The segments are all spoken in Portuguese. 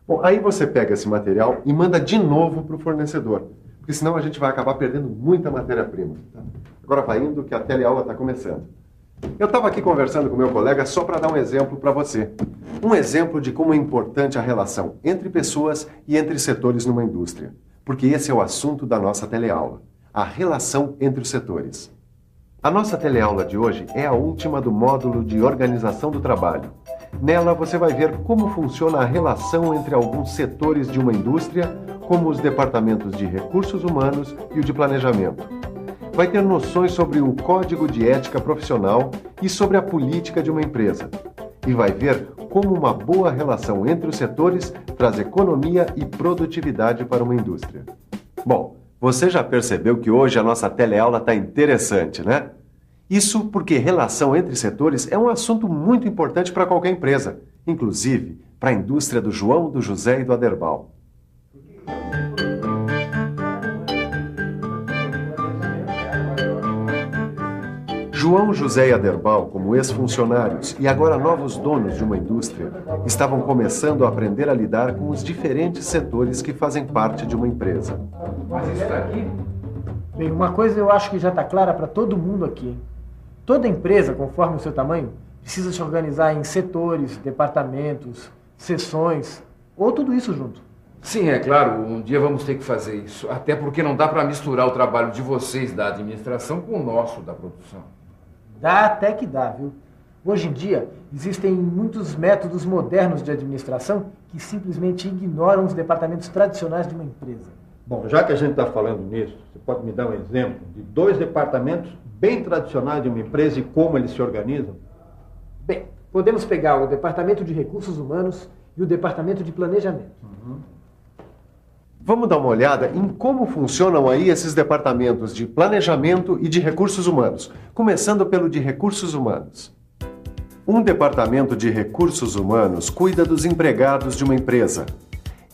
Bom, aí você pega esse material e manda de novo para o fornecedor, porque senão a gente vai acabar perdendo muita matéria-prima. Tá? Agora vai indo que a teleaula está começando. Eu estava aqui conversando com meu colega só para dar um exemplo para você. Um exemplo de como é importante a relação entre pessoas e entre setores numa indústria. Porque esse é o assunto da nossa teleaula. A relação entre os setores. A nossa teleaula de hoje é a última do módulo de organização do trabalho. Nela você vai ver como funciona a relação entre alguns setores de uma indústria, como os departamentos de recursos humanos e o de planejamento. Vai ter noções sobre o código de ética profissional e sobre a política de uma empresa. E vai ver como uma boa relação entre os setores traz economia e produtividade para uma indústria. Bom, você já percebeu que hoje a nossa teleaula está interessante, né? Isso porque relação entre setores é um assunto muito importante para qualquer empresa, inclusive para a indústria do João, do José e do Aderbal. João, José e Aderbal, como ex-funcionários e agora novos donos de uma indústria, estavam começando a aprender a lidar com os diferentes setores que fazem parte de uma empresa. Mas isso está aqui? Bem, uma coisa eu acho que já está clara para todo mundo aqui. Toda empresa, conforme o seu tamanho, precisa se organizar em setores, departamentos, seções, ou tudo isso junto. Sim, é claro, um dia vamos ter que fazer isso. Até porque não dá para misturar o trabalho de vocês da administração com o nosso da produção. Dá até que dá, viu? Hoje em dia, existem muitos métodos modernos de administração que simplesmente ignoram os departamentos tradicionais de uma empresa. Bom, já que a gente está falando nisso, você pode me dar um exemplo de 2 departamentos bem tradicionais de uma empresa e como eles se organizam? Bem, podemos pegar o Departamento de Recursos Humanos e o Departamento de Planejamento. Vamos dar uma olhada em como funcionam aí esses departamentos de planejamento e de recursos humanos, começando pelo de recursos humanos. Um departamento de recursos humanos cuida dos empregados de uma empresa.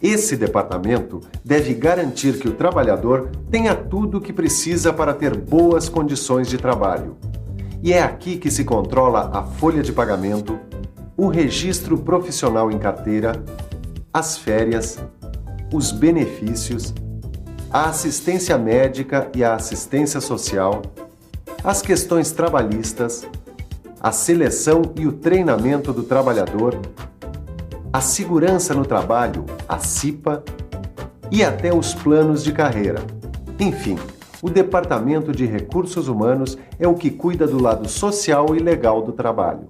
Esse departamento deve garantir que o trabalhador tenha tudo o que precisa para ter boas condições de trabalho. E é aqui que se controla a folha de pagamento, o registro profissional em carteira, as férias, os benefícios, a assistência médica e a assistência social, as questões trabalhistas, a seleção e o treinamento do trabalhador, a segurança no trabalho, a CIPA, e até os planos de carreira. Enfim, o Departamento de Recursos Humanos é o que cuida do lado social e legal do trabalho.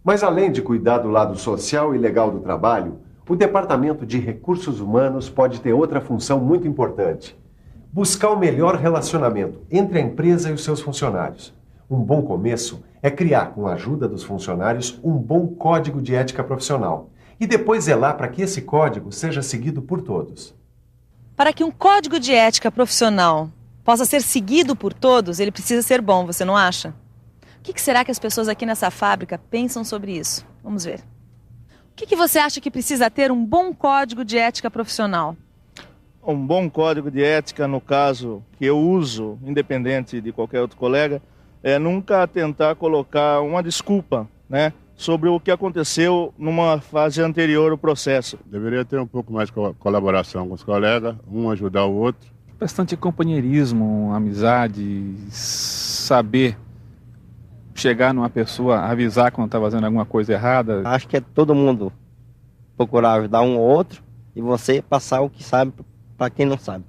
Mas além de cuidar do lado social e legal do trabalho, o Departamento de Recursos Humanos pode ter outra função muito importante: buscar o melhor relacionamento entre a empresa e os seus funcionários. Um bom começo é criar, com a ajuda dos funcionários, um bom código de ética profissional e depois zelar para que esse código seja seguido por todos. Para que um código de ética profissional possa ser seguido por todos, ele precisa ser bom, você não acha? O que será que as pessoas aqui nessa fábrica pensam sobre isso? Vamos ver. O que você acha que precisa ter um bom código de ética profissional? Um bom código de ética, no caso que eu uso, independente de qualquer outro colega, é nunca tentar colocar uma desculpa, né, sobre o que aconteceu numa fase anterior ao processo. Deveria ter um pouco mais de colaboração com os colegas, um ajudar o outro. Bastante companheirismo, amizade, saber chegar numa pessoa, avisar quando está fazendo alguma coisa errada. Acho que é todo mundo procurar ajudar um ou outro e você passar o que sabe para quem não sabe.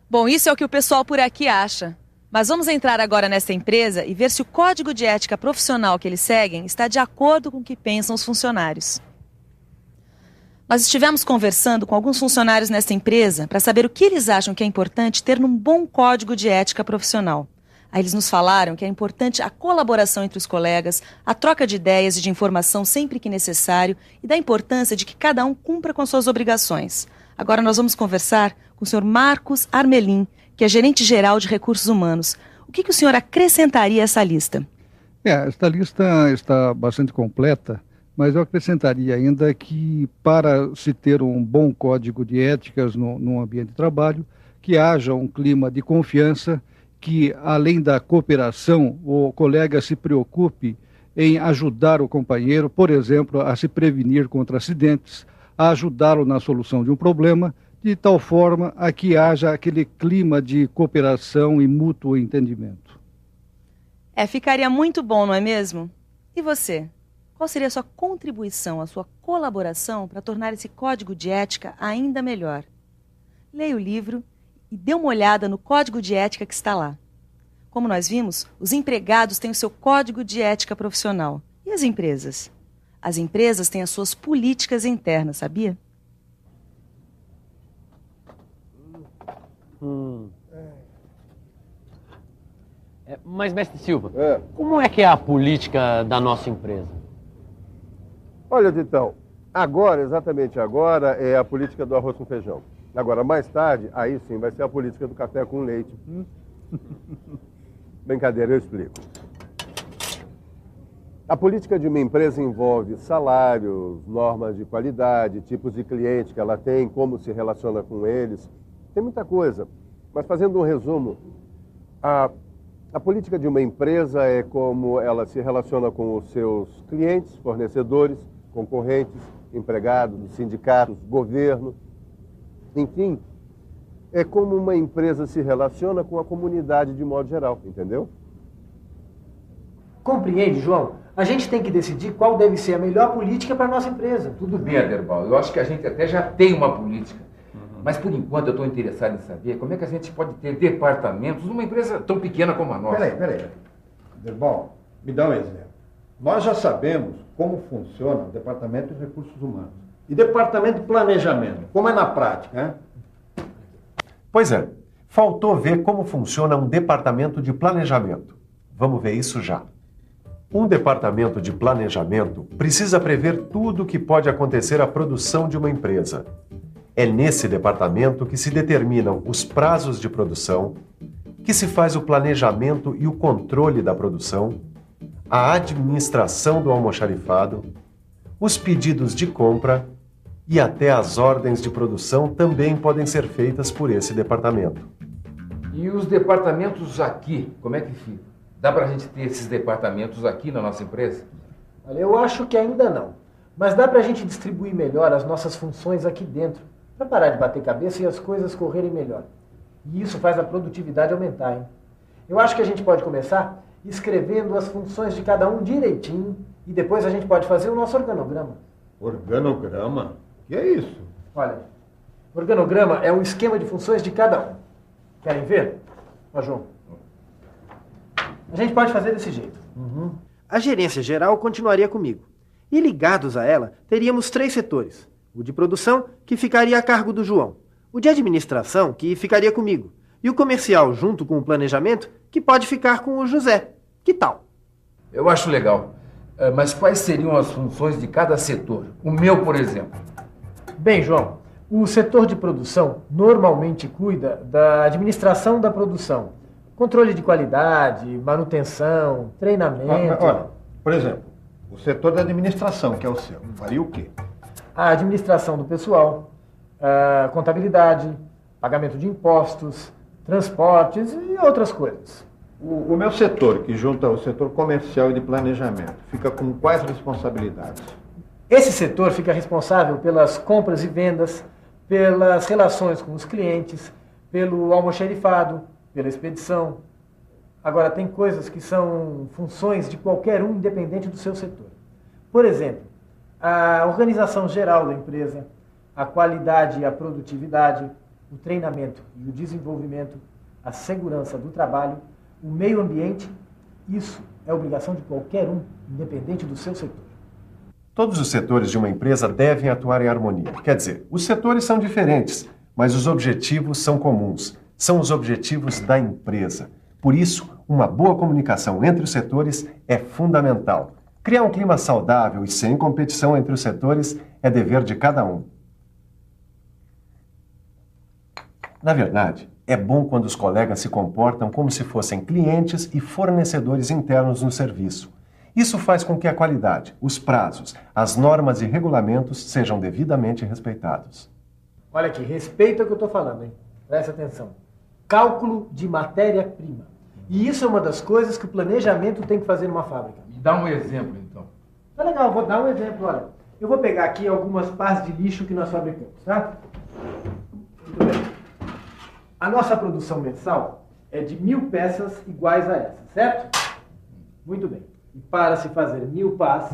Bom, isso é o que o pessoal por aqui acha. Mas vamos entrar agora nessa empresa e ver se o código de ética profissional que eles seguem está de acordo com o que pensam os funcionários. Nós estivemos conversando com alguns funcionários nessa empresa para saber o que eles acham que é importante ter num bom código de ética profissional. Aí eles nos falaram que é importante a colaboração entre os colegas, a troca de ideias e de informação sempre que necessário e da importância de que cada um cumpra com suas obrigações. Agora nós vamos conversar com o senhor Marcos Armelin, que é gerente-geral de recursos humanos. O que o senhor acrescentaria a essa lista? Esta lista está bastante completa, mas eu acrescentaria ainda que para se ter um bom código de éticas no ambiente de trabalho, que haja um clima de confiança, que além da cooperação, o colega se preocupe em ajudar o companheiro, por exemplo, a se prevenir contra acidentes, a ajudá-lo na solução de um problema, de tal forma a que haja aquele clima de cooperação e mútuo entendimento. Ficaria muito bom, não é mesmo? E você? Qual seria a sua contribuição, a sua colaboração para tornar esse código de ética ainda melhor? Leia o livro e dê uma olhada no código de ética que está lá. Como nós vimos, os empregados têm o seu código de ética profissional. E as empresas? As empresas têm as suas políticas internas, sabia? Mas, mestre Silva, como é que é a política da nossa empresa? Olha, Titão, agora, exatamente agora, é a política do arroz com feijão. Agora, mais tarde, aí sim, vai ser a política do café com leite. Brincadeira, eu explico. A política de uma empresa envolve salários, normas de qualidade, tipos de cliente que ela tem, como se relaciona com eles. Tem muita coisa. Mas fazendo um resumo, a política de uma empresa é como ela se relaciona com os seus clientes, fornecedores, concorrentes, empregados, sindicatos, governo. Enfim, é como uma empresa se relaciona com a comunidade de modo geral, entendeu? Compreende, João? A gente tem que decidir qual deve ser a melhor política para a nossa empresa. Tudo bem, Aderbal. Eu acho que a gente até já tem uma política. Mas, por enquanto, eu estou interessado em saber como é que a gente pode ter departamentos numa empresa tão pequena como a nossa. Peraí. Aderbal, me dá um exemplo. Nós já sabemos como funciona o Departamento de Recursos Humanos. E Departamento de Planejamento, como é na prática, hein? Pois é, faltou ver como funciona um departamento de planejamento. Vamos ver isso já. Um departamento de planejamento precisa prever tudo o que pode acontecer à produção de uma empresa. É nesse departamento que se determinam os prazos de produção, que se faz o planejamento e o controle da produção, a administração do almoxarifado, os pedidos de compra e até as ordens de produção também podem ser feitas por esse departamento. E os departamentos aqui, como é que fica? Dá para a gente ter esses departamentos aqui na nossa empresa? Olha, eu acho que ainda não. Mas dá para a gente distribuir melhor as nossas funções aqui dentro, para parar de bater cabeça e as coisas correrem melhor. E isso faz a produtividade aumentar, hein? Eu acho que a gente pode começar escrevendo as funções de cada um direitinho e depois a gente pode fazer o nosso organograma. Organograma? O que é isso? Olha, organograma é um esquema de funções de cada um. Querem ver? Ó, João. A gente pode fazer desse jeito. A gerência geral continuaria comigo. E ligados a ela, teríamos 3 setores. O de produção, que ficaria a cargo do João. O de administração, que ficaria comigo. E o comercial, junto com o planejamento, que pode ficar com o José. Que tal? Eu acho legal. Mas quais seriam as funções de cada setor? O meu, por exemplo. Bem, João, o setor de produção normalmente cuida da administração da produção. Controle de qualidade, manutenção, treinamento... Olha, por exemplo, o setor da administração, que é o seu, faria o quê? A administração do pessoal, a contabilidade, pagamento de impostos, transportes e outras coisas. O meu setor, que junta o setor comercial e de planejamento, fica com quais responsabilidades? Esse setor fica responsável pelas compras e vendas, pelas relações com os clientes, pelo almoxarifado, pela expedição. Agora, tem coisas que são funções de qualquer um, independente do seu setor. Por exemplo, a organização geral da empresa, a qualidade e a produtividade, o treinamento e o desenvolvimento, a segurança do trabalho, o meio ambiente, isso é obrigação de qualquer um, independente do seu setor. Todos os setores de uma empresa devem atuar em harmonia. Quer dizer, os setores são diferentes, mas os objetivos são comuns. São os objetivos da empresa. Por isso, uma boa comunicação entre os setores é fundamental. Criar um clima saudável e sem competição entre os setores é dever de cada um. Na verdade, é bom quando os colegas se comportam como se fossem clientes e fornecedores internos no serviço. Isso faz com que a qualidade, os prazos, as normas e regulamentos sejam devidamente respeitados. Olha aqui, respeita o que eu estou falando, hein? Presta atenção. Cálculo de matéria-prima. E isso é uma das coisas que o planejamento tem que fazer numa fábrica. Me dá um exemplo, então. Tá legal, vou dar um exemplo, olha. Eu vou pegar aqui algumas pás de lixo que nós fabricamos, tá? Muito bem. A nossa produção mensal é de 1000 peças iguais a essa, certo? Muito bem. E para se fazer 1000 pás,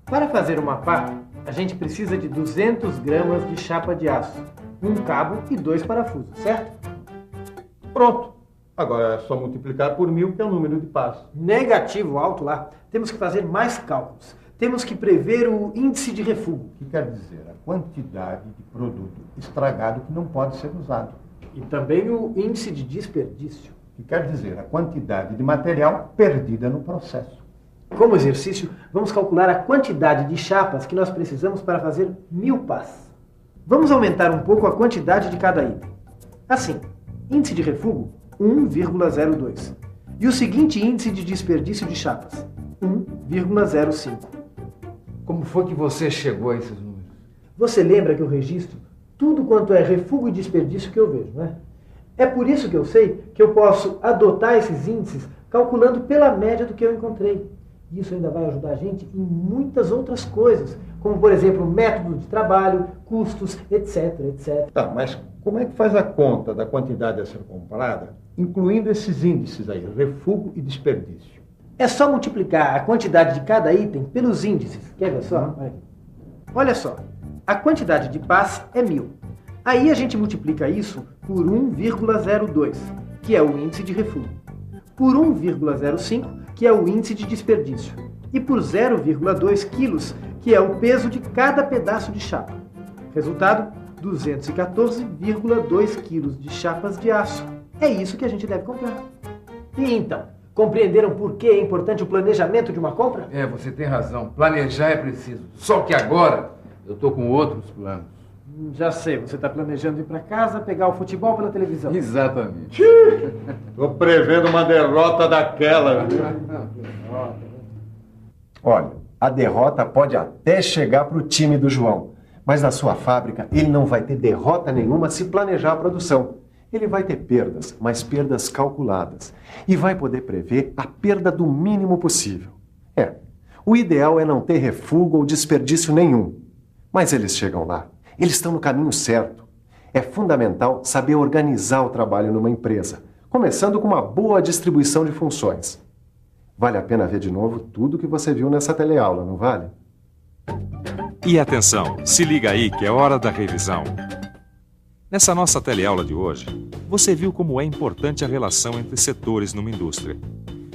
para fazer uma pá, a gente precisa de 200 gramas de chapa de aço, um cabo e 2 parafusos, certo? Pronto. Agora é só multiplicar por 1000, que é o número de pás. Negativo alto lá. Temos que fazer mais cálculos. Temos que prever o índice de refúgio. O que quer dizer? A quantidade de produto estragado que não pode ser usado. E também o índice de desperdício. O que quer dizer? A quantidade de material perdida no processo. Como exercício, vamos calcular a quantidade de chapas que nós precisamos para fazer 1000 pás. Vamos aumentar um pouco a quantidade de cada item. Assim, índice de refúgio, 1,02. E o seguinte índice de desperdício de chapas, 1,05. Como foi que você chegou a esses números? Você lembra que eu registro tudo quanto é refúgio e desperdício que eu vejo, não é? É por isso que eu sei que eu posso adotar esses índices calculando pela média do que eu encontrei. Isso ainda vai ajudar a gente em muitas outras coisas, como, por exemplo, método de trabalho, custos, etc, etc. Tá, mas como é que faz a conta da quantidade a ser comprada, incluindo esses índices aí, refúgio e desperdício? É só multiplicar a quantidade de cada item pelos índices. Quer ver só? Olha só, a quantidade de pás é 1000. Aí a gente multiplica isso por 1,02, que é o índice de refúgio, por 1,05, que é o índice de desperdício, e por 0,2 quilos, que é o peso de cada pedaço de chapa. Resultado, 214,2 quilos de chapas de aço. É isso que a gente deve comprar. E então, compreenderam por que é importante o planejamento de uma compra? É, você tem razão. Planejar é preciso. Só que agora eu estou com outros planos. Já sei, você está planejando ir para casa, pegar o futebol pela televisão. Exatamente. Estou prevendo uma derrota daquela. Olha, a derrota pode até chegar para o time do João, mas na sua fábrica ele não vai ter derrota nenhuma se planejar a produção. Ele vai ter perdas, mas perdas calculadas. E vai poder prever a perda do mínimo possível. O ideal é não ter refúgio ou desperdício nenhum. Mas eles chegam lá. Eles estão no caminho certo. É fundamental saber organizar o trabalho numa empresa, começando com uma boa distribuição de funções. Vale a pena ver de novo tudo que você viu nessa teleaula, não vale? E atenção, se liga aí que é hora da revisão. Nessa nossa teleaula de hoje, você viu como é importante a relação entre setores numa indústria.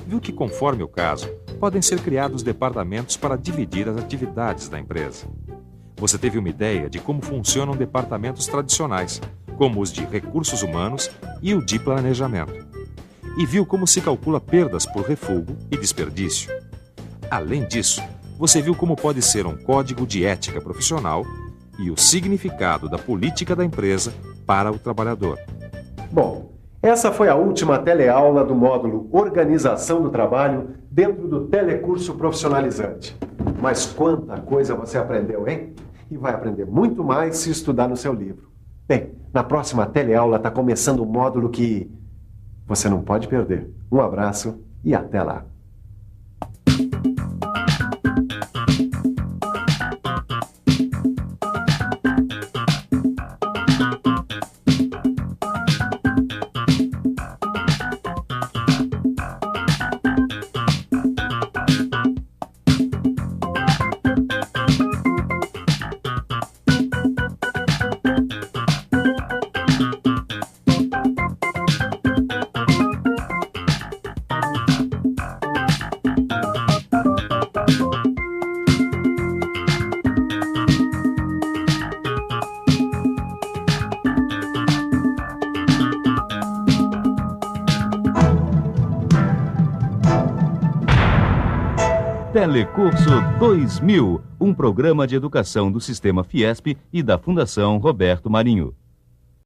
Viu que, conforme o caso, podem ser criados departamentos para dividir as atividades da empresa. Você teve uma ideia de como funcionam departamentos tradicionais, como os de recursos humanos e o de planejamento. E viu como se calcula perdas por refúgio e desperdício. Além disso, você viu como pode ser um código de ética profissional e o significado da política da empresa para o trabalhador. Bom, essa foi a última teleaula do módulo Organização do Trabalho dentro do Telecurso Profissionalizante. Mas quanta coisa você aprendeu, hein? E vai aprender muito mais se estudar no seu livro. Bem, na próxima teleaula está começando um módulo que você não pode perder. Um abraço e até lá. Telecurso 2000, um programa de educação do Sistema Fiesp e da Fundação Roberto Marinho.